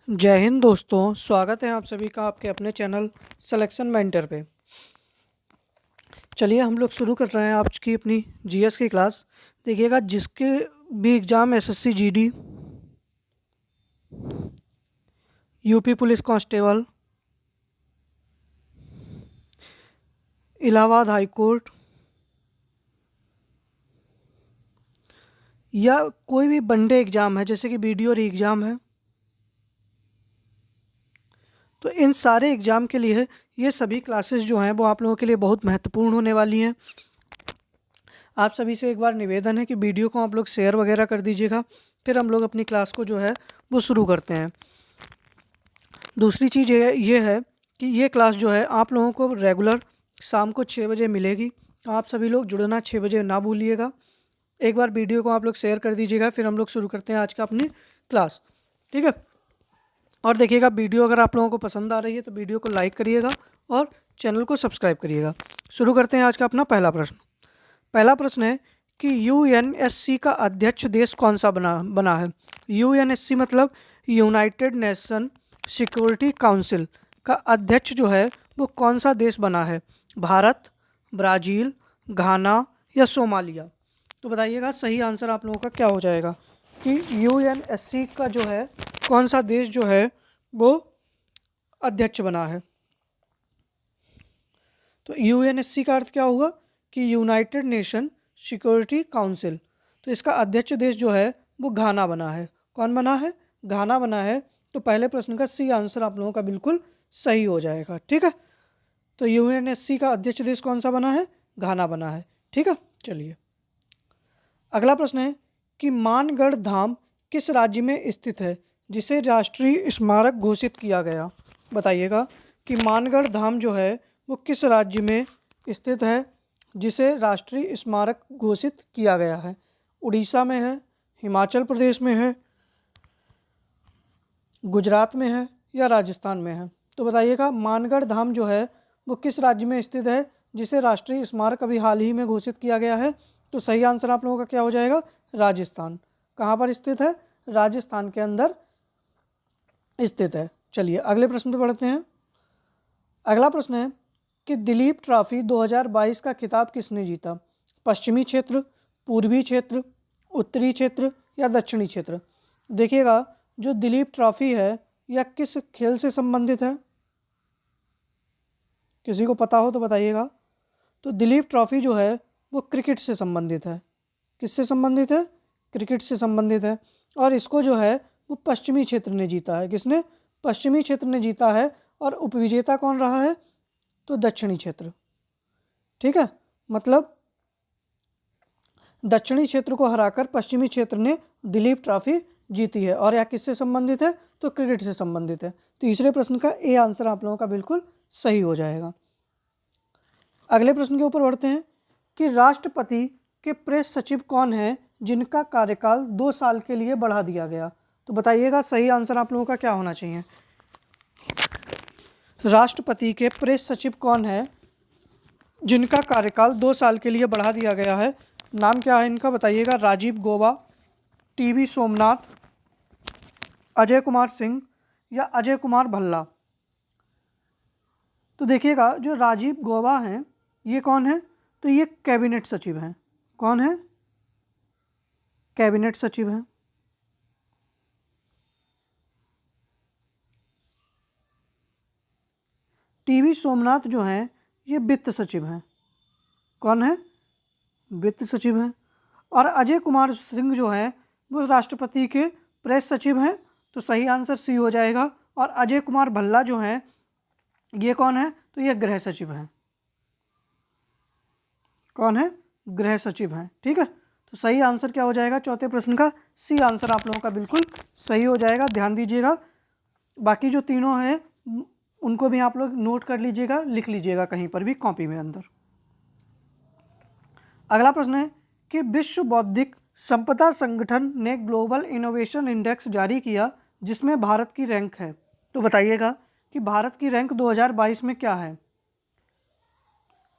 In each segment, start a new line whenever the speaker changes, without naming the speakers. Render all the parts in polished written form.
जय हिंद दोस्तों, स्वागत है आप सभी का आपके अपने चैनल सिलेक्शन मेंटर पे। चलिए हम लोग शुरू कर रहे हैं आज की अपनी जीएस की क्लास। देखिएगा, जिसके भी exam SSC GD, UP police constable, Allahabad high court या कोई भी वनडे एग्ज़ाम है जैसे कि बीडीओ री एग्ज़ाम है, तो इन सारे एग्ज़ाम के लिए ये सभी क्लासेस जो हैं वो आप लोगों के लिए बहुत महत्वपूर्ण होने वाली हैं। आप सभी से एक बार निवेदन है कि वीडियो को आप लोग शेयर वगैरह कर दीजिएगा, फिर हम लोग अपनी क्लास को जो है वो शुरू करते हैं। दूसरी चीज़ ये है कि ये क्लास जो है आप लोगों को रेगुलर शाम को 6 बजे मिलेगी। आप सभी लोग जुड़ना 6 बजे ना भूलिएगा। एक बार वीडियो को आप लोग शेयर कर दीजिएगा, फिर हम लोग शुरू करते हैं आज का अपनी क्लास। ठीक है, और देखिएगा, वीडियो अगर आप लोगों को पसंद आ रही है तो वीडियो को लाइक करिएगा और चैनल को सब्सक्राइब करिएगा। शुरू करते हैं आज का अपना पहला प्रश्न। पहला प्रश्न है कि यूएनएससी का अध्यक्ष देश कौन सा बना है। यूएनएससी मतलब यूनाइटेड नेशन सिक्योरिटी काउंसिल का अध्यक्ष जो है वो कौन सा देश बना है। भारत, ब्राज़ील, घाना या सोमालिया। तो बताइएगा सही आंसर आप लोगों का क्या हो जाएगा कि यूएनएससी का जो है कौन सा देश जो है वो अध्यक्ष बना है। तो यूएनएससी का अर्थ क्या होगा कि यूनाइटेड नेशन सिक्योरिटी काउंसिल। तो इसका अध्यक्ष देश जो है वो घाना बना है। कौन बना है? घाना बना है। तो पहले प्रश्न का सी आंसर आप लोगों का बिल्कुल सही हो जाएगा। ठीक है, तो यूएनएससी का अध्यक्ष देश कौन सा बना है? घाना बना है। ठीक है, चलिए अगला प्रश्न है कि मानगढ़ धाम किस राज्य में स्थित है जिसे राष्ट्रीय स्मारक घोषित किया गया। बताइएगा कि मानगढ़ धाम जो है वो किस राज्य में स्थित है जिसे राष्ट्रीय स्मारक घोषित किया गया है। उड़ीसा में है, हिमाचल प्रदेश में है, गुजरात में है या राजस्थान में है। तो बताइएगा मानगढ़ धाम जो है वो किस राज्य में स्थित है जिसे राष्ट्रीय स्मारक अभी हाल ही में घोषित किया गया है। तो सही आंसर आप लोगों का क्या हो जाएगा? राजस्थान। कहाँ पर स्थित है? राजस्थान के अंदर स्थित है। चलिए अगले प्रश्न पे बढ़ते हैं। अगला प्रश्न है कि दिलीप ट्रॉफी 2022 का खिताब किसने जीता। पश्चिमी क्षेत्र, पूर्वी क्षेत्र, उत्तरी क्षेत्र या दक्षिणी क्षेत्र। देखिएगा, जो दिलीप ट्रॉफी है यह किस खेल से संबंधित है? किसी को पता हो तो बताइएगा। तो दिलीप ट्रॉफी जो है वो क्रिकेट से संबंधित है। किससे संबंधित है? क्रिकेट से संबंधित है। और इसको जो है वो पश्चिमी क्षेत्र ने जीता है। किसने? पश्चिमी क्षेत्र ने जीता है। और उपविजेता कौन रहा है? तो दक्षिणी क्षेत्र। ठीक है, मतलब दक्षिणी क्षेत्र को हराकर पश्चिमी क्षेत्र ने दिलीप ट्रॉफी जीती है। और यह किससे संबंधित है? तो क्रिकेट से संबंधित है। तीसरे प्रश्न का ए आंसर आप लोगों का बिल्कुल सही हो जाएगा। अगले प्रश्न के ऊपर बढ़ते हैं कि राष्ट्रपति के प्रेस सचिव कौन है जिनका कार्यकाल 2 साल के लिए बढ़ा दिया गया। तो बताइएगा सही आंसर आप लोगों का क्या होना चाहिए। राष्ट्रपति के प्रेस सचिव कौन है जिनका कार्यकाल 2 साल के लिए बढ़ा दिया गया है। नाम क्या है इनका? बताइएगा। राजीव गौबा, टीवी सोमनाथ, अजय कुमार सिंह या अजय कुमार भल्ला। तो देखिएगा, जो राजीव गौबा हैं ये कौन है? तो ये कैबिनेट सचिव हैं। कौन है? कैबिनेट सचिव हैं। टीवी सोमनाथ जो हैं ये वित्त सचिव हैं। कौन है? वित्त सचिव हैं। और अजय कुमार सिंह जो हैं वो राष्ट्रपति के प्रेस सचिव हैं। तो सही आंसर सी हो जाएगा। और अजय कुमार भल्ला जो हैं ये कौन है? तो ये गृह सचिव हैं। कौन है? गृह सचिव हैं। ठीक है, तो सही आंसर क्या हो जाएगा चौथे प्रश्न का? सी आंसर आप लोगों का बिल्कुल सही हो जाएगा। ध्यान दीजिएगा, बाकी जो तीनों हैं उनको भी आप लोग नोट कर लीजिएगा, लिख लीजिएगा कहीं पर भी कॉपी में अंदर। अगला प्रश्न है कि विश्व बौद्धिक संपदा संगठन ने ग्लोबल इनोवेशन इंडेक्स जारी किया जिसमें भारत की रैंक है। तो बताइएगा कि भारत की रैंक 2022 में क्या है।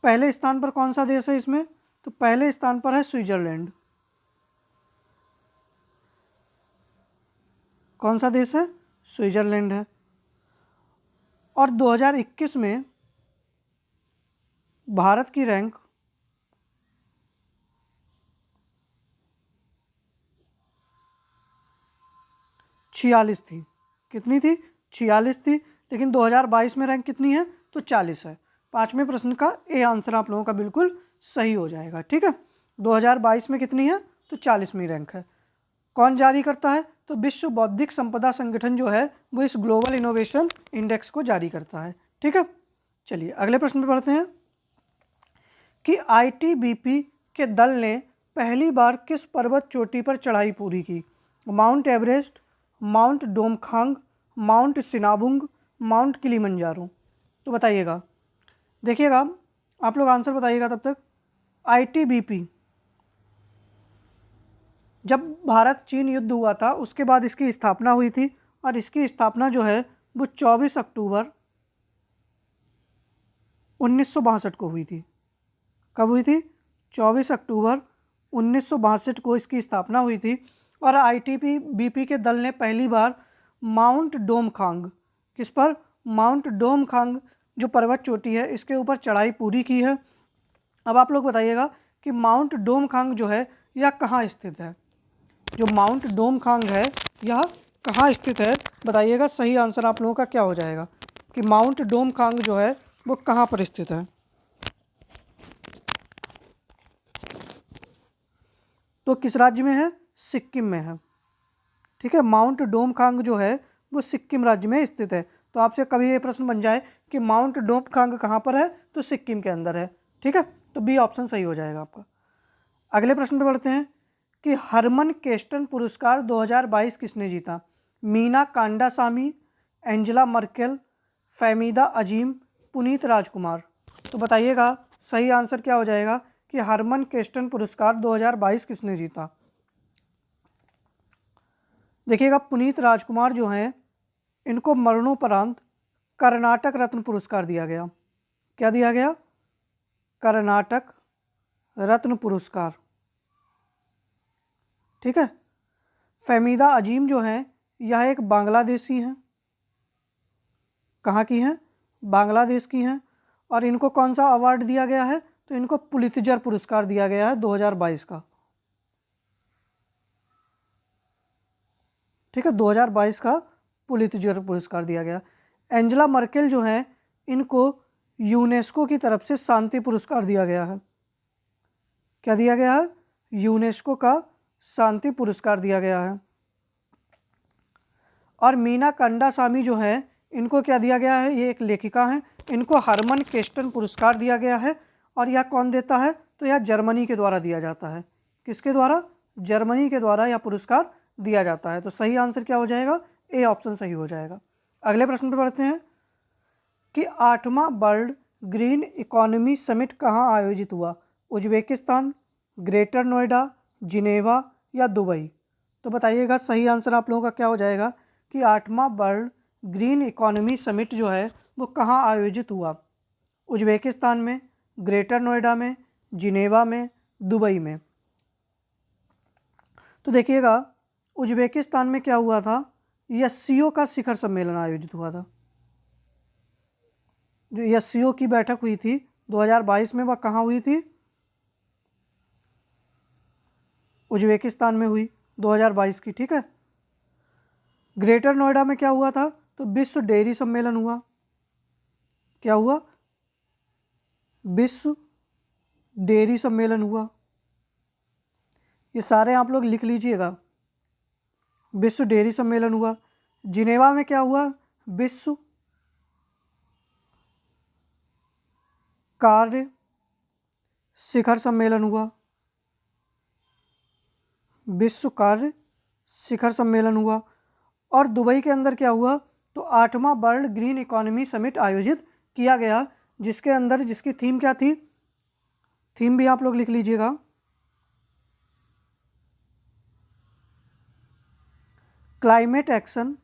पहले स्थान पर कौन सा देश है इसमें? तो पहले स्थान पर है स्विट्जरलैंड। कौन सा देश है? स्विट्ज़रलैंड है। और 2021 में भारत की रैंक 46 थी। कितनी थी? 46 थी। लेकिन 2022 में रैंक कितनी है? तो 40 है। पाँचवें प्रश्न का ए आंसर आप लोगों का बिल्कुल सही हो जाएगा। ठीक है, 2022 में कितनी है? तो 40वीं रैंक है। कौन जारी करता है? तो विश्व बौद्धिक संपदा संगठन जो है वो इस ग्लोबल इनोवेशन इंडेक्स को जारी करता है। ठीक है, चलिए अगले प्रश्न पे बढ़ते हैं कि आईटीबीपी के दल ने पहली बार किस पर्वत चोटी पर चढ़ाई पूरी की? Mount Everest, Mount Domkhang, Mount Sinabung, Mount Kilimanjaro. तो बताइएगा, देखिएगा आप लोग आंसर बताइएगा तब तक। आईटीबीपी, जब भारत चीन युद्ध हुआ था उसके बाद इसकी स्थापना हुई थी और इसकी स्थापना जो है वो 24 अक्टूबर 1962 को हुई थी। कब हुई थी? 24 अक्टूबर 1962 को इसकी स्थापना हुई थी। और आईटीबीपी के दल ने पहली बार माउंट डोमखांग, किस पर? माउंट डोमखांग जो पर्वत चोटी है इसके ऊपर चढ़ाई पूरी की है। अब आप लोग बताइएगा कि माउंट डोमखांग जो है यह कहाँ स्थित है? जो माउंट डोमखांग है यह कहाँ स्थित है? बताइएगा, सही आंसर आप लोगों का क्या हो जाएगा कि माउंट डोमखांग जो है वो कहाँ पर स्थित है? तो किस राज्य में है? सिक्किम में है। ठीक है, माउंट डोमखांग जो है वो सिक्किम राज्य में स्थित है। तो आपसे कभी ये प्रश्न बन जाए कि माउंट डोमखांग कहाँ पर है, तो सिक्किम के अंदर है। ठीक है, तो बी ऑप्शन सही हो जाएगा आपका। अगले प्रश्न पे बढ़ते हैं कि हरमन केस्टन पुरस्कार 2022 किसने जीता? मीना कांडासामी, एंजेला मर्केल, फहमीदा अजीम, पुनीत राजकुमार। तो बताइएगा सही आंसर क्या हो जाएगा कि हरमन केस्टन पुरस्कार 2022 किसने जीता? देखिएगा, पुनीत राजकुमार जो हैं इनको मरणोपरांत कर्नाटक रत्न पुरस्कार दिया गया। क्या दिया गया? कर्नाटक रत्न पुरस्कार। ठीक है, फहमीदा अजीम जो हैं यह एक बांग्लादेशी हैं। कहाँ की हैं? बांग्लादेश की हैं। और इनको कौन सा अवार्ड दिया गया है? तो इनको पुलित्जर पुरस्कार दिया गया है 2022 का। ठीक है, 2022 का पुलित्जर पुरस्कार दिया गया। एंजेला मर्केल जो हैं इनको यूनेस्को की तरफ से शांति पुरस्कार दिया गया है। क्या दिया गया है? यूनेस्को का शांति पुरस्कार दिया गया है। और मीना कांडासामी जो है इनको क्या दिया गया है? ये एक लेखिका हैं, इनको हरमन केस्टन पुरस्कार दिया गया है। और यह कौन देता है? तो यह जर्मनी के द्वारा दिया जाता है। किसके द्वारा? जर्मनी के द्वारा यह पुरस्कार दिया जाता है। तो सही आंसर क्या हो जाएगा? ए ऑप्शन सही हो जाएगा। अगले प्रश्न पर बढ़ते हैं कि 8वां वर्ल्ड ग्रीन इकोनॉमी समिट कहाँ आयोजित हुआ? उज्बेकिस्तान, ग्रेटर नोएडा, जिनेवा या दुबई। तो बताइएगा सही आंसर आप लोगों का क्या हो जाएगा कि 8वां वर्ल्ड ग्रीन इकोनॉमी समिट जो है वो कहाँ आयोजित हुआ? उज्बेकिस्तान में, ग्रेटर नोएडा में, जिनेवा में, दुबई में। तो देखिएगा, उज्बेकिस्तान में क्या हुआ था? एससीओ का शिखर सम्मेलन आयोजित हुआ था। जो एससीओ की बैठक हुई थी 2022 में, वह कहाँ हुई थी? उज्बेकिस्तान में हुई 2022 की। ठीक है, ग्रेटर नोएडा में क्या हुआ था? तो विश्व डेयरी सम्मेलन हुआ। क्या हुआ? विश्व डेयरी सम्मेलन हुआ। ये सारे आप लोग लिख लीजिएगा। विश्व डेयरी सम्मेलन हुआ। जिनेवा में क्या हुआ? विश्व कार्य शिखर सम्मेलन हुआ। विश्व कार्य शिखर सम्मेलन हुआ। और दुबई के अंदर क्या हुआ? तो 8वां वर्ल्ड ग्रीन इकोनॉमी समिट आयोजित किया गया, जिसके अंदर जिसकी थीम क्या थी? थीम भी आप लोग लिख लीजिएगा। Climate action,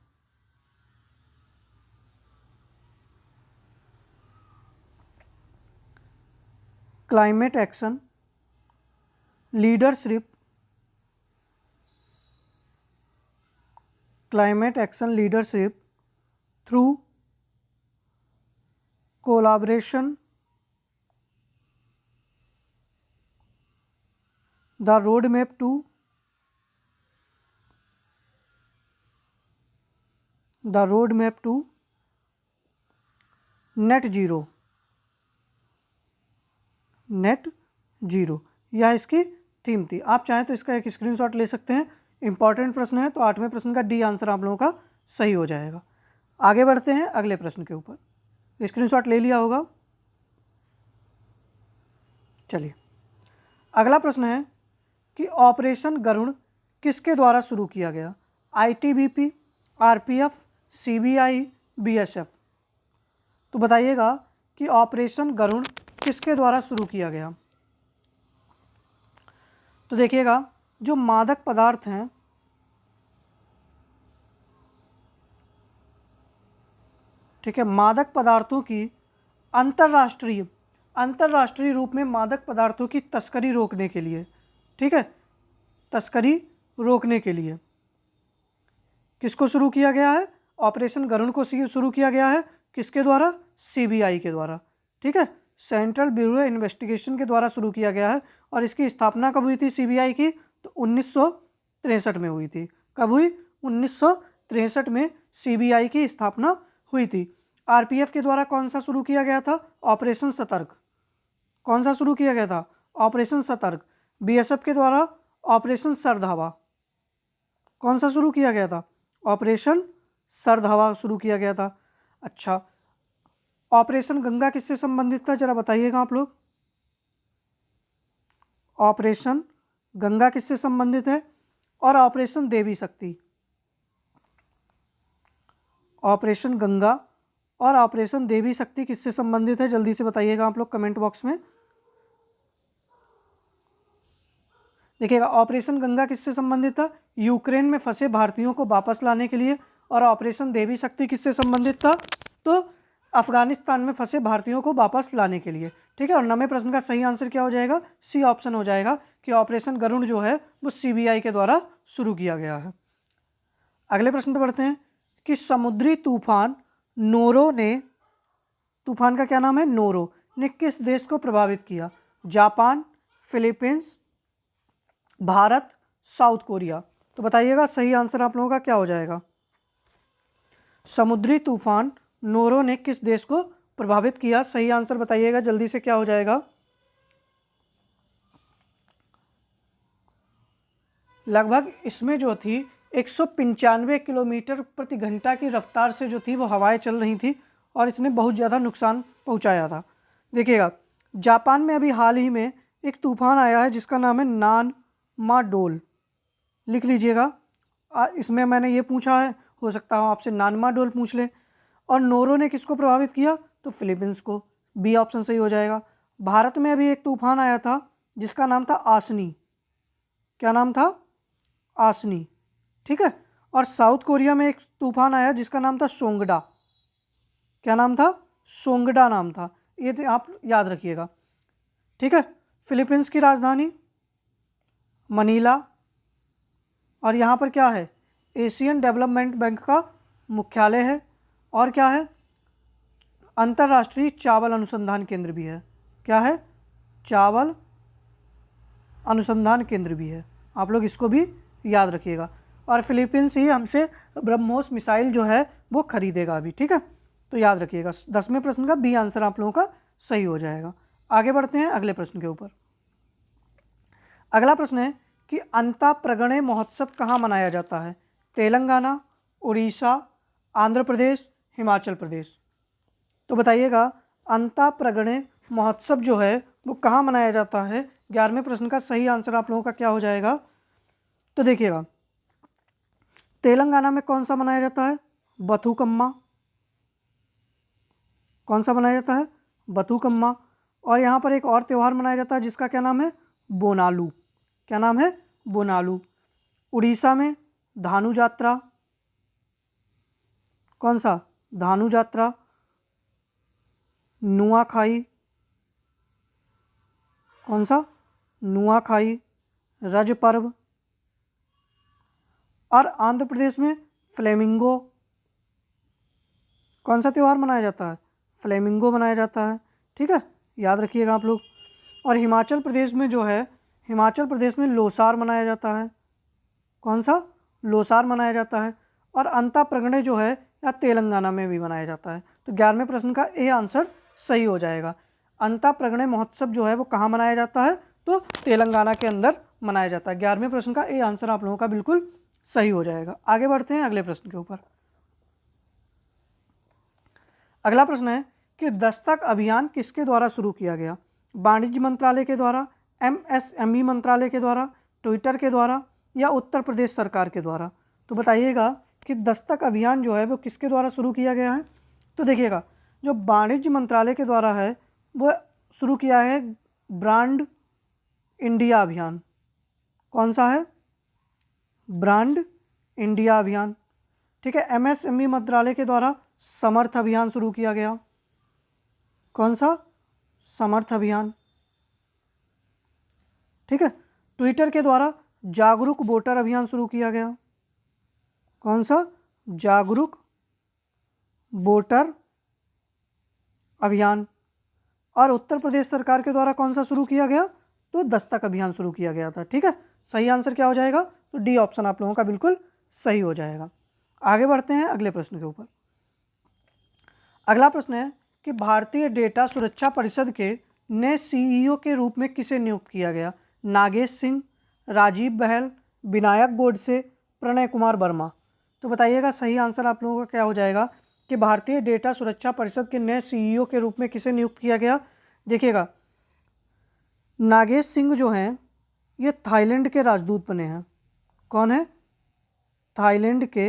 climate action, leadership climate action leadership through collaboration the road map to net zero, यह इसकी थीम थी। आप चाहें तो इसका एक स्क्रीनशॉट ले सकते हैं। इंपॉर्टेंट प्रश्न है, तो 8वें प्रश्न का डी आंसर आप लोगों का सही हो जाएगा। आगे बढ़ते हैं अगले प्रश्न के ऊपर। स्क्रीनशॉट ले लिया होगा। चलिए, अगला प्रश्न है कि ऑपरेशन गरुड़ किसके द्वारा शुरू किया गया? ITBP, RPF, CBI, BSF. तो बताइएगा कि ऑपरेशन गरुड़ किसके द्वारा शुरू किया गया? तो देखिएगा, जो मादक पदार्थ हैं, ठीक है, मादक पदार्थों की अंतर्राष्ट्रीय रूप में मादक पदार्थों की तस्करी रोकने के लिए, ठीक है, तस्करी रोकने के लिए किसको शुरू किया गया है? ऑपरेशन गरुड़ को शुरू किया गया है। किसके द्वारा? सीबीआई के द्वारा, ठीक है, सेंट्रल ब्यूरो इन्वेस्टिगेशन के द्वारा शुरू किया गया है। और इसकी स्थापना कब हुई थी सीबीआई की? तो 1963 में हुई थी। कब हुई? 1963 में सीबीआई की स्थापना हुई थी। आरपीएफ के द्वारा कौन सा शुरू किया गया था? ऑपरेशन सतर्क। कौन सा शुरू किया गया था? ऑपरेशन सतर्क। बीएसएफ के द्वारा ऑपरेशन सरधावा। कौन सा शुरू किया गया था? ऑपरेशन सरधावा शुरू किया गया था। अच्छा, ऑपरेशन गंगा किससे संबंधित था, जरा बताइएगा आप लोग। ऑपरेशन गंगा किससे संबंधित है? और ऑपरेशन देवी शक्ति, ऑपरेशन गंगा और ऑपरेशन देवी शक्ति किससे संबंधित है? जल्दी से बताइएगा आप लोग कमेंट बॉक्स में। देखिएगा, ऑपरेशन गंगा किससे संबंधित था? यूक्रेन में फंसे भारतीयों को वापस लाने के लिए। और ऑपरेशन देवी शक्ति किससे संबंधित था? तो अफगानिस्तान में फंसे भारतीयों को वापस लाने के लिए, ठीक है। और 9वें प्रश्न का सही आंसर क्या हो जाएगा? सी ऑप्शन हो जाएगा कि ऑपरेशन गरुड़ जो है वो सीबीआई के द्वारा शुरू किया गया है। अगले प्रश्न पर बढ़ते हैं कि समुद्री तूफान नोरो ने, तूफान का क्या नाम है? नोरो, ने किस देश को प्रभावित किया? Japan, Philippines, Bharat, south Korea. तो बताइएगा सही आंसर आप लोगों का क्या हो जाएगा? समुद्री तूफान नोरो ने किस देश को प्रभावित किया? सही आंसर बताइएगा जल्दी से, क्या हो जाएगा? लगभग इसमें जो थी 195 किलोमीटर प्रति घंटा की रफ्तार से जो थी वो हवाएं चल रही थी और इसने बहुत ज़्यादा नुकसान पहुंचाया था। देखिएगा, जापान में अभी हाल ही में एक तूफान आया है जिसका नाम है नानमाडोल। लिख लीजिएगा, इसमें मैंने ये पूछा है, हो सकता है आपसे नानमाडोल पूछ लें। और नोरो ने किसको प्रभावित किया? तो फिलीपींस को। बी ऑप्शन सही हो जाएगा। भारत में अभी एक तूफान आया था जिसका नाम था आसनी। क्या नाम था? आसनी, ठीक है। और साउथ कोरिया में एक तूफान आया जिसका नाम था सोंगडा। क्या नाम था? सोंगडा नाम था। ये तो आप याद रखिएगा, ठीक है। फिलीपींस की राजधानी मनीला। और यहाँ पर क्या है? एशियन डेवलपमेंट बैंक का मुख्यालय है। और क्या है? अंतर्राष्ट्रीय चावल अनुसंधान केंद्र भी है। क्या है? चावल अनुसंधान केंद्र भी है। आप लोग इसको भी याद रखिएगा। और फिलीपींस ही हमसे ब्रह्मोस मिसाइल जो है वो खरीदेगा अभी, ठीक है। तो याद रखिएगा, 10वें प्रश्न का बी आंसर आप लोगों का सही हो जाएगा। आगे बढ़ते हैं अगले प्रश्न के ऊपर। अगला प्रश्न है कि अंताप्रगणे महोत्सव कहाँ मनाया जाता है? तेलंगाना, उड़ीसा, आंध्र प्रदेश, हिमाचल प्रदेश। तो बताइएगा, अंताप्रगणे महोत्सव जो है वो कहाँ मनाया जाता है? 11वें प्रश्न का सही आंसर आप लोगों का क्या हो जाएगा? तो देखिएगा, तेलंगाना में कौन सा मनाया जाता है? बथुकम्मा। कौन सा मनाया जाता है? बथुकम्मा। और यहाँ पर एक और त्यौहार मनाया जाता है जिसका क्या नाम है? बोनालू। क्या नाम है? बोनालू। उड़ीसा में धानु यात्रा। कौन सा? धानु यात्रा। नुआखाई। कौन सा? नुआखाई। रज पर्व। और आंध्र प्रदेश में फ्लेमिंगो, कौन सा त्यौहार मनाया जाता है? फ्लेमिंगो मनाया जाता है। ठीक है, याद रखिएगा आप लोग। और हिमाचल प्रदेश में जो है, हिमाचल प्रदेश में लोसार मनाया जाता है। कौन सा? लोसार मनाया जाता है। और अंता प्रगणे जो है या तेलंगाना में भी मनाया जाता है। तो 11वें प्रश्न का ए आंसर सही हो जाएगा। अंता प्रगणे महोत्सव जो है वो कहाँ मनाया जाता है? तो तेलंगाना के अंदर मनाया जाता है। 11वें प्रश्न का ए आंसर आप लोगों का बिल्कुल सही हो जाएगा। आगे बढ़ते हैं अगले प्रश्न के ऊपर। अगला प्रश्न है कि दस्तक अभियान किसके द्वारा शुरू किया गया? वाणिज्य मंत्रालय के द्वारा, एमएसएमई मंत्रालय के द्वारा, ट्विटर के द्वारा या उत्तर प्रदेश सरकार के द्वारा? तो बताइएगा कि दस्तक अभियान जो है वो किसके द्वारा शुरू किया गया है? तो देखिएगा, जो वाणिज्य मंत्रालय के द्वारा है वो शुरू किया है ब्रांड इंडिया अभियान। कौन सा है? ब्रांड इंडिया अभियान। ठीक है, एमएसएमई मंत्रालय के द्वारा समर्थ अभियान शुरू किया गया। कौन सा? समर्थ अभियान। ठीक है, ट्विटर के द्वारा जागरूक वोटर अभियान शुरू किया गया। कौन सा? जागरूक वोटर अभियान। और उत्तर प्रदेश सरकार के द्वारा कौन सा शुरू किया गया? तो दस्तक अभियान शुरू किया गया था। ठीक है, सही आंसर क्या हो जाएगा? तो डी ऑप्शन आप लोगों का बिल्कुल सही हो जाएगा। आगे बढ़ते हैं अगले प्रश्न के ऊपर। अगला प्रश्न है कि भारतीय डेटा सुरक्षा परिषद के नए सीईओ के रूप में किसे नियुक्त किया गया? नागेश सिंह, राजीव बहल, विनायक गोडसे, प्रणय कुमार वर्मा? तो बताइएगा सही आंसर आप लोगों का क्या हो जाएगा कि भारतीय डेटा सुरक्षा परिषद के नए सीईओ के रूप में किसे नियुक्त किया गया? देखिएगा, नागेश सिंह जो हैं ये थाईलैंड के राजदूत बने हैं। कौन है? थाईलैंड के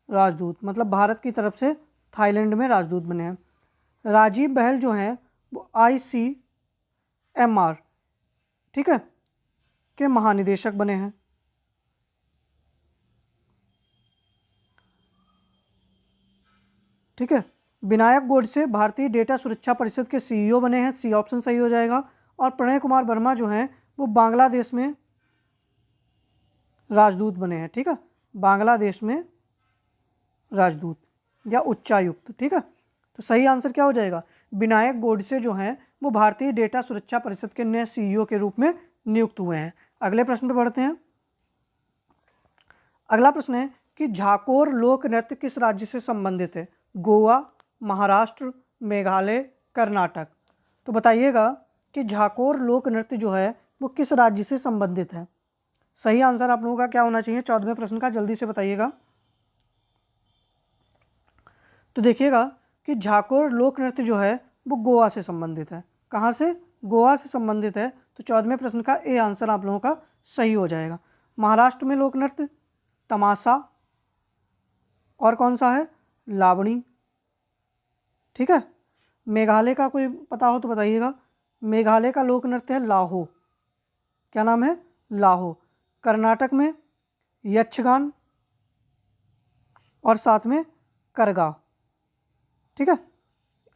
राजदूत, मतलब भारत की तरफ से थाईलैंड में राजदूत बने हैं। राजीव बहल जो हैं वो ICMR, ठीक है, के महानिदेशक बने हैं। ठीक है, विनायक गोडसे भारतीय डेटा सुरक्षा परिषद के सीईओ बने हैं। सी ऑप्शन सही हो जाएगा। और प्रणय कुमार वर्मा जो हैं वो बांग्लादेश में राजदूत बने हैं। ठीक है, बांग्लादेश में राजदूत या उच्चायुक्त। ठीक है, तो सही आंसर क्या हो जाएगा? विनायक गोडसे जो हैं वो भारतीय डेटा सुरक्षा परिषद के नए सीईओ के रूप में नियुक्त हुए हैं। अगले प्रश्न पर बढ़ते हैं। अगला प्रश्न है कि झाकोर लोक नृत्य किस राज्य से संबंधित है? गोवा, महाराष्ट्र, मेघालय, कर्नाटक? तो बताइएगा कि झाकोर लोक नृत्य जो है वो किस राज्य से संबंधित है? सही आंसर आप लोगों का क्या होना चाहिए 14वें प्रश्न का? जल्दी से बताइएगा। तो देखिएगा कि झाकोर लोक नृत्य जो है वो गोवा से संबंधित है। कहाँ से? गोवा से संबंधित है। तो 14वें प्रश्न का ए आंसर आप लोगों का सही हो जाएगा। महाराष्ट्र में लोक नृत्य तमाशा, और कौन सा है? लावणी। ठीक है, मेघालय का कोई पता हो तो बताइएगा। मेघालय का लोक नृत्य है लाहो। क्या नाम है? लाहो। कर्नाटक में यक्षगान और साथ में करगा। ठीक है,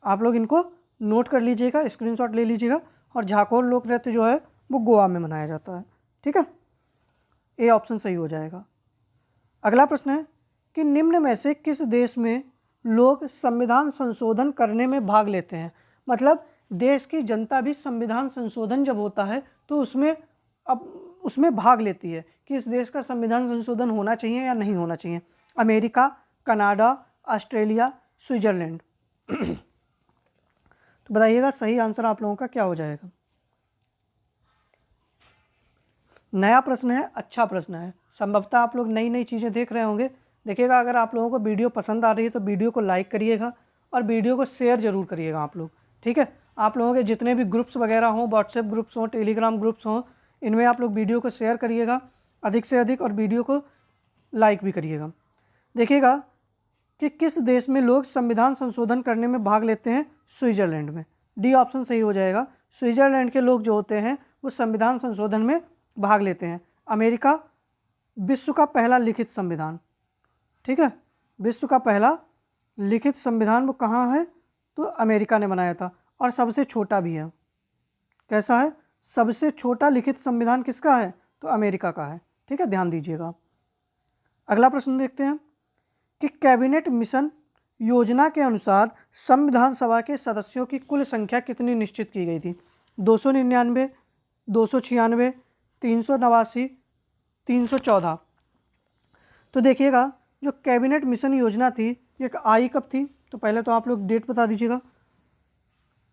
आप लोग इनको नोट कर लीजिएगा, स्क्रीनशॉट ले लीजिएगा। और झाकोर लोक नृत्य जो है वो गोवा में मनाया जाता है। ठीक है, ए ऑप्शन सही हो जाएगा। अगला प्रश्न है कि निम्न में से किस देश में लोग संविधान संशोधन करने में भाग लेते हैं? मतलब देश की जनता भी संविधान संशोधन जब होता है तो उसमें भाग लेती है कि इस देश का संविधान संशोधन होना चाहिए या नहीं होना चाहिए। America, Canada, Australia, Switzerland? तो बताइएगा सही आंसर आप लोगों का क्या हो जाएगा। नया प्रश्न है, अच्छा प्रश्न है, संभवतः आप लोग नई नई चीज़ें देख रहे होंगे। देखिएगा, अगर आप लोगों को वीडियो पसंद आ रही है तो वीडियो को लाइक करिएगा और वीडियो को शेयर जरूर करिएगा आप लोग। ठीक है, आप लोगों के जितने भी ग्रुप्स वगैरह हों, व्हाट्सएप ग्रुप्स हों, टेलीग्राम ग्रुप्स हों, इनमें आप लोग वीडियो को शेयर करिएगा अधिक से अधिक और वीडियो को लाइक भी करिएगा। देखिएगा कि किस देश में लोग संविधान संशोधन करने में भाग लेते हैं? स्विट्जरलैंड में। डी ऑप्शन सही हो जाएगा। स्विट्जरलैंड के लोग जो होते हैं वो संविधान संशोधन में भाग लेते हैं। अमेरिका, विश्व का पहला लिखित संविधान। ठीक है, विश्व का पहला लिखित संविधान वो कहाँ है? तो अमेरिका ने बनाया था। और सबसे छोटा भी है। कैसा है? सबसे छोटा लिखित संविधान किसका है? तो अमेरिका का है। ठीक है, ध्यान दीजिएगा। अगला प्रश्न देखते हैं कि कैबिनेट मिशन योजना के अनुसार संविधान सभा के सदस्यों की कुल संख्या कितनी निश्चित की गई थी? 299, 296, 389, 314। तो देखिएगा, जो कैबिनेट मिशन योजना थी ये आई कब थी? तो पहले तो आप लोग डेट बता दीजिएगा।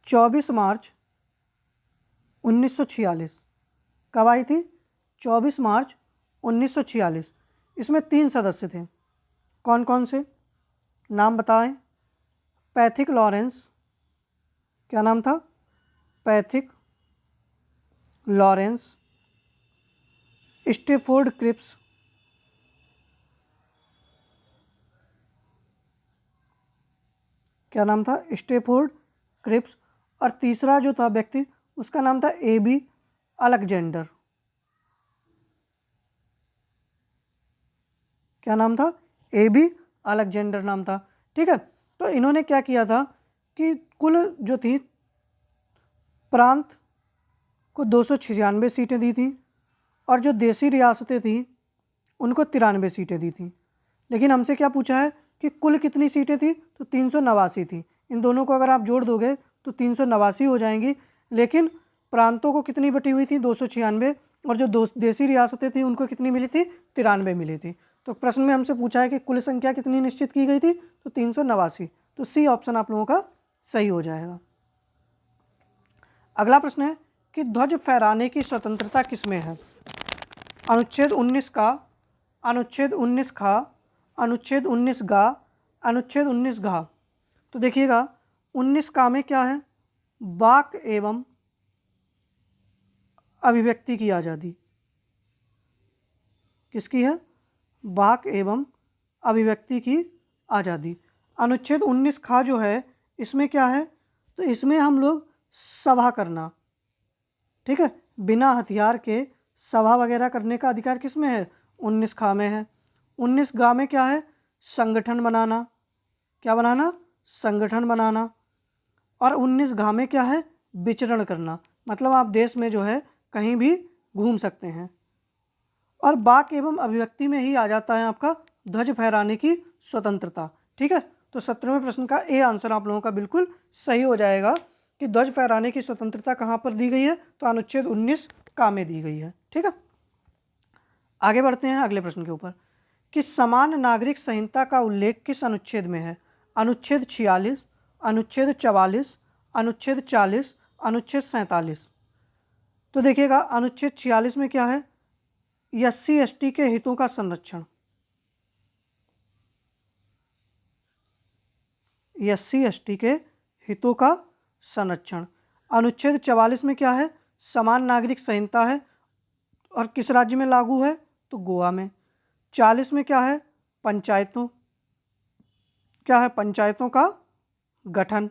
24 मार्च 1946। कब आई थी? 24 मार्च 1946। इसमें 3 सदस्य थे। कौन कौन से? नाम बताएं। पैथिक लॉरेंस, क्या नाम था? Pethick Lawrence. स्टेफोर्ड क्रिप्स, क्या नाम था? Stafford Cripps. और तीसरा जो था व्यक्ति, उसका नाम था AB अलेक्जेंडर। क्या नाम था? AB अलेक्जेंडर नाम था। ठीक है, तो इन्होंने क्या किया था कि कुल जो थी प्रांत को 296 सीटें दी थी और जो देसी रियासतें थी उनको 93 सीटें दी थी। लेकिन हमसे क्या पूछा है कि कुल कितनी सीटें थी? तो 389 थी। इन दोनों को अगर आप जोड़ दोगे तो 389 हो जाएंगी। लेकिन प्रांतों को कितनी बटी हुई थी? 296। और जो देसी रियासतें थी उनको कितनी मिली थी? 93 मिली थी। तो प्रश्न में हमसे पूछा है कि कुल संख्या कितनी निश्चित की गई थी? तो 389। तो सी ऑप्शन आप लोगों का सही हो जाएगा। अगला प्रश्न है कि ध्वज फहराने की स्वतंत्रता किसमें है? अनुच्छेद 19 का, अनुच्छेद 19 खा, अनुच्छेद 19 गा, अनुच्छेद 19 घा। तो देखिएगा 19 का में क्या है? वाक एवं अभिव्यक्ति की आज़ादी। किसकी है? वाक एवं अभिव्यक्ति की आज़ादी। अनुच्छेद 19 खा जो है इसमें क्या है? तो इसमें हम लोग सभा करना, ठीक है, बिना हथियार के सभा वगैरह करने का अधिकार किस में है? 19 खा में है। 19 गा में क्या है? संगठन बनाना। क्या बनाना? संगठन बनाना। और 19 घा में क्या है? विचरण करना, मतलब आप देश में जो है कहीं भी घूम सकते हैं। और वाक एवं अभिव्यक्ति में ही आ जाता है आपका ध्वज फहराने की स्वतंत्रता। ठीक है, तो 17वें प्रश्न का ए आंसर आप लोगों का बिल्कुल सही हो जाएगा कि ध्वज फहराने की स्वतंत्रता कहाँ पर दी गई है? तो अनुच्छेद 19 का में दी गई है। ठीक है, आगे बढ़ते हैं अगले प्रश्न के ऊपर कि समान नागरिक संहिता का उल्लेख किस अनुच्छेद में है? अनुच्छेद 46, अनुच्छेद 44, अनुच्छेद 40, अनुच्छेद 47। तो देखिएगा अनुच्छेद 46 में क्या है? SC/ST के हितों का संरक्षण। SC/ST के हितों का संरक्षण। अनुच्छेद 44 में क्या है? समान नागरिक संहिता है और किस राज्य में लागू है? तो गोवा में। 40 में क्या है? पंचायतों, क्या है? पंचायतों का गठन।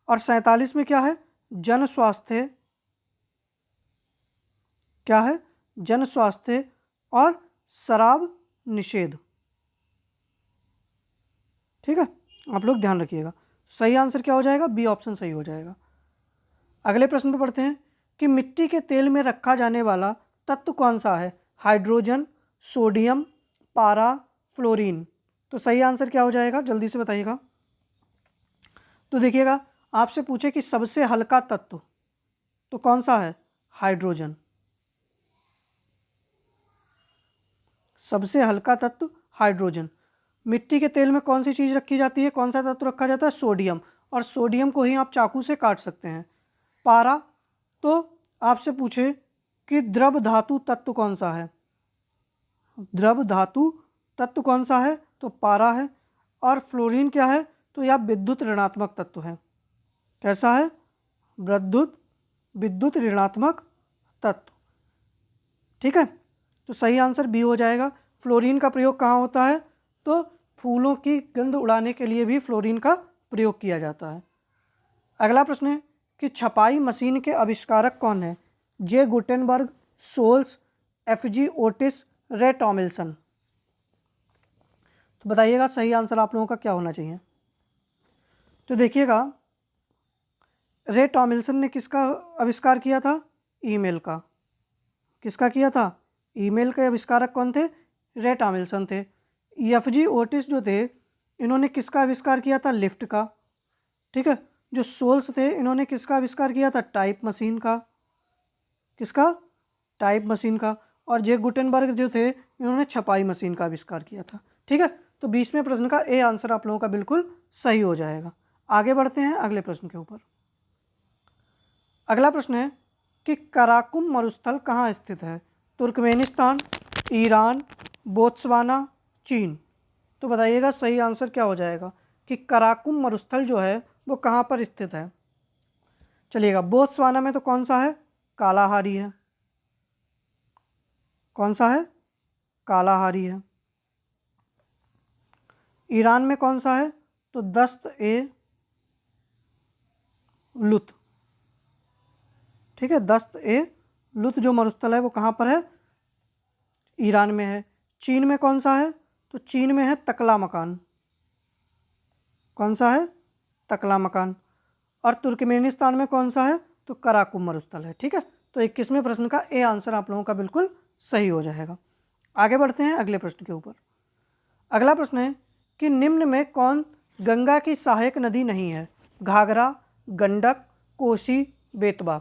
और 47 में क्या है? जन स्वास्थ्य, क्या है? जन स्वास्थ्य और शराब निषेध। ठीक है, आप लोग ध्यान रखिएगा। सही आंसर क्या हो जाएगा? बी ऑप्शन सही हो जाएगा। अगले प्रश्न पर पढ़ते हैं कि मिट्टी के तेल में रखा जाने वाला तत्व कौन सा है? हाइड्रोजन, सोडियम, पारा, फ्लोरीन। तो सही आंसर क्या हो जाएगा? जल्दी से बताइएगा। तो देखिएगा आपसे पूछे कि सबसे हल्का तत्व, तो कौन सा है? हाइड्रोजन। सबसे हल्का तत्व हाइड्रोजन। मिट्टी के तेल में कौन सी चीज़ रखी जाती है? कौन सा तत्व रखा जाता है? सोडियम। और सोडियम को ही आप चाकू से काट सकते हैं। पारा, तो आपसे पूछे कि द्रव धातु तत्व कौन सा है? द्रव धातु तत्व कौन सा है? तो पारा है। और फ्लोरीन क्या है? तो यह विद्युत ऋणात्मक तत्व है। कैसा है? विद्युत ऋणात्मक तत्व। ठीक है, तो सही आंसर बी हो जाएगा। फ्लोरीन का प्रयोग कहाँ होता है? तो फूलों की गंध उड़ाने के लिए भी फ्लोरीन का प्रयोग किया जाता है। अगला प्रश्न है कि छपाई मशीन के आविष्कारक कौन है? जे गुटेनबर्ग, सोल्स, FG ओटिस, रे टॉमिल्सन। तो बताइएगा सही आंसर आप लोगों का क्या होना चाहिए? तो देखिएगा रे टॉमिल्सन ने किसका आविष्कार किया था? ईमेल का। किसका किया था? ईमेल के आविष्कारक कौन थे? रे टॉमिल्सन थे। FG ओटिस जो थे इन्होंने किसका आविष्कार किया था? लिफ्ट का। ठीक है। जो सोल्स थे इन्होंने किसका आविष्कार किया था? टाइप मशीन का। किसका? टाइप मशीन का। और जे गुटेनबर्ग जो थे इन्होंने छपाई मशीन का आविष्कार किया था। ठीक है। तो 20वें प्रश्न का ए आंसर आप लोगों का बिल्कुल सही हो जाएगा। आगे बढ़ते हैं अगले प्रश्न के ऊपर। अगला प्रश्न है कि कराकुम मरुस्थल कहाँ स्थित है? तुर्कमेनिस्तान, ईरान, बोत्सवाना, चीन। तो बताइएगा सही आंसर क्या हो जाएगा कि कराकुम मरुस्थल जो है वो कहाँ पर स्थित है। चलिएगा, बोत्सवाना में तो कौन सा है? कालाहारी है। कौन सा है? कालाहारी है। ईरान में कौन सा है? तो दस्त-ए-लुत। ठीक है, दस्त-ए-लुत जो मरुस्थल है वो कहाँ पर है? ईरान में है। चीन में कौन सा है? तो चीन में है तकला मकान। कौन सा है? तकला मकान। और तुर्कमेनिस्तान में कौन सा है? तो कराकुम मरुस्थल है। ठीक है। तो 21वें प्रश्न का ए आंसर आप लोगों का बिल्कुल सही हो जाएगा। आगे बढ़ते हैं अगले प्रश्न के ऊपर। अगला प्रश्न है कि निम्न में कौन गंगा की सहायक नदी नहीं है? घाघरा, गंडक, कोसी, बेतवा।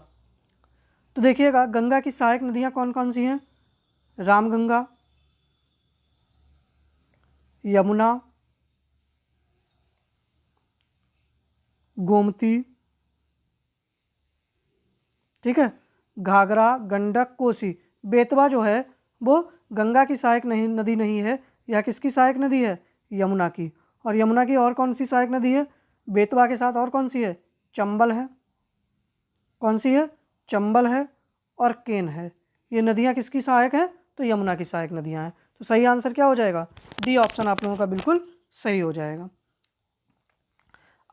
तो देखिएगा गंगा की सहायक नदियाँ कौन कौन सी हैं? रामगंगा, यमुना, गोमती। ठीक है। घाघरा, गंडक, कोसी। बेतवा जो है वो गंगा की सहायक नदी नहीं है। यह किसकी सहायक नदी है? यमुना की। और यमुना की और कौन सी सहायक नदी है? बेतवा के साथ और कौन सी है? चंबल है। कौन सी है? चंबल है और केन है। ये नदियाँ किसकी सहायक हैं? तो यमुना की सहायक नदियाँ हैं। तो सही आंसर क्या हो जाएगा? डी ऑप्शन आप लोगों का बिल्कुल सही हो जाएगा।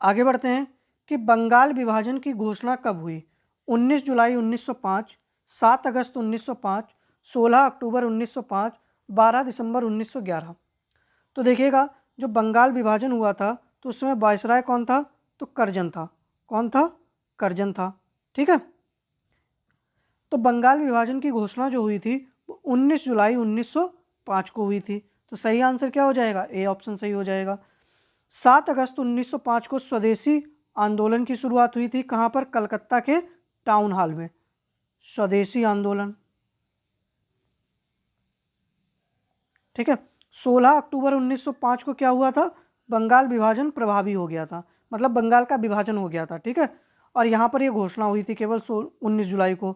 आगे बढ़ते हैं कि बंगाल विभाजन की घोषणा कब हुई? 19 जुलाई 1905, 7 अगस्त 1905, 16 अक्टूबर 1905, 12 दिसंबर 1911। तो देखिएगा जो बंगाल विभाजन हुआ था तो उस समय वायसराय कौन था? तो करजन था। कौन था? करजन था। ठीक है। तो बंगाल विभाजन की घोषणा जो हुई थी वो 19 जुलाई 1905 को हुई थी। तो सही आंसर क्या हो जाएगा? ए ऑप्शन सही हो जाएगा। 7 अगस्त 1905 को स्वदेशी आंदोलन की शुरुआत हुई थी। कहाँ पर? कलकत्ता के टाउन हॉल में। स्वदेशी आंदोलन। ठीक है। 16 अक्टूबर 1905 को क्या हुआ था? बंगाल विभाजन प्रभावी हो गया था, मतलब बंगाल का विभाजन हो गया था। ठीक है। और यहाँ पर ये घोषणा हुई थी केवल 19 जुलाई को।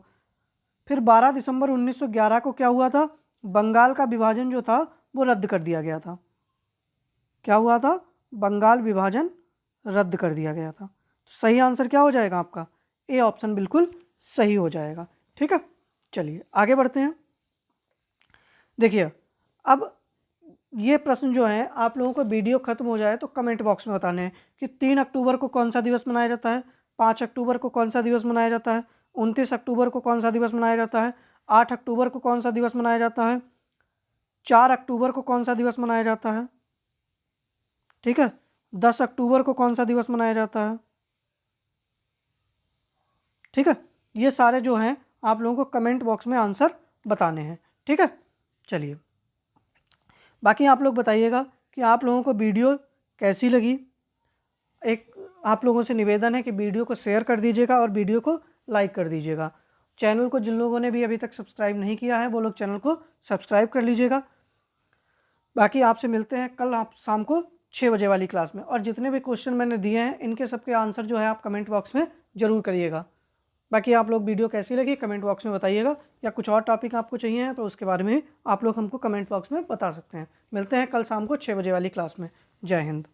फिर 12 दिसंबर 1911 को क्या हुआ था? बंगाल का विभाजन जो था वो रद्द कर दिया गया था। क्या हुआ था? बंगाल विभाजन रद्द कर दिया गया था। तो सही आंसर क्या हो जाएगा आपका? ए ऑप्शन बिल्कुल सही हो जाएगा। ठीक है। चलिए आगे बढ़ते हैं। देखिए अब ये प्रश्न जो है आप लोगों को वीडियो खत्म हो जाए तो कमेंट बॉक्स में बताने हैं कि 3 अक्टूबर को कौन सा दिवस मनाया जाता है, 5 अक्टूबर को कौन सा दिवस मनाया जाता है, 29 अक्टूबर को कौन सा दिवस मनाया जाता है, 8 अक्टूबर को कौन सा दिवस मनाया जाता है, 4 अक्टूबर को कौन सा दिवस मनाया जाता है। ठीक है। 10 अक्टूबर को कौन सा दिवस मनाया जाता है। ठीक है। ये सारे जो हैं आप लोगों को कमेंट बॉक्स में आंसर बताने हैं। ठीक है। चलिए बाकी आप लोग बताइएगा कि आप लोगों को वीडियो कैसी लगी। एक आप लोगों से निवेदन है कि वीडियो को शेयर कर दीजिएगा और वीडियो को लाइक कर दीजिएगा। चैनल को जिन लोगों ने भी अभी तक सब्सक्राइब नहीं किया है वो लोग चैनल को सब्सक्राइब कर लीजिएगा। बाकी आपसे मिलते हैं कल आप शाम को 6 बजे वाली क्लास में। और जितने भी क्वेश्चन मैंने दिए हैं इनके सबके आंसर जो है आप कमेंट बॉक्स में ज़रूर करिएगा। बाकी आप लोग वीडियो कैसी लगी कमेंट बॉक्स में बताइएगा, या कुछ और टॉपिक आपको चाहिए तो उसके बारे में आप लोग हमको कमेंट बॉक्स में बता सकते हैं। मिलते हैं कल शाम को 6 बजे वाली क्लास में। जय हिंद।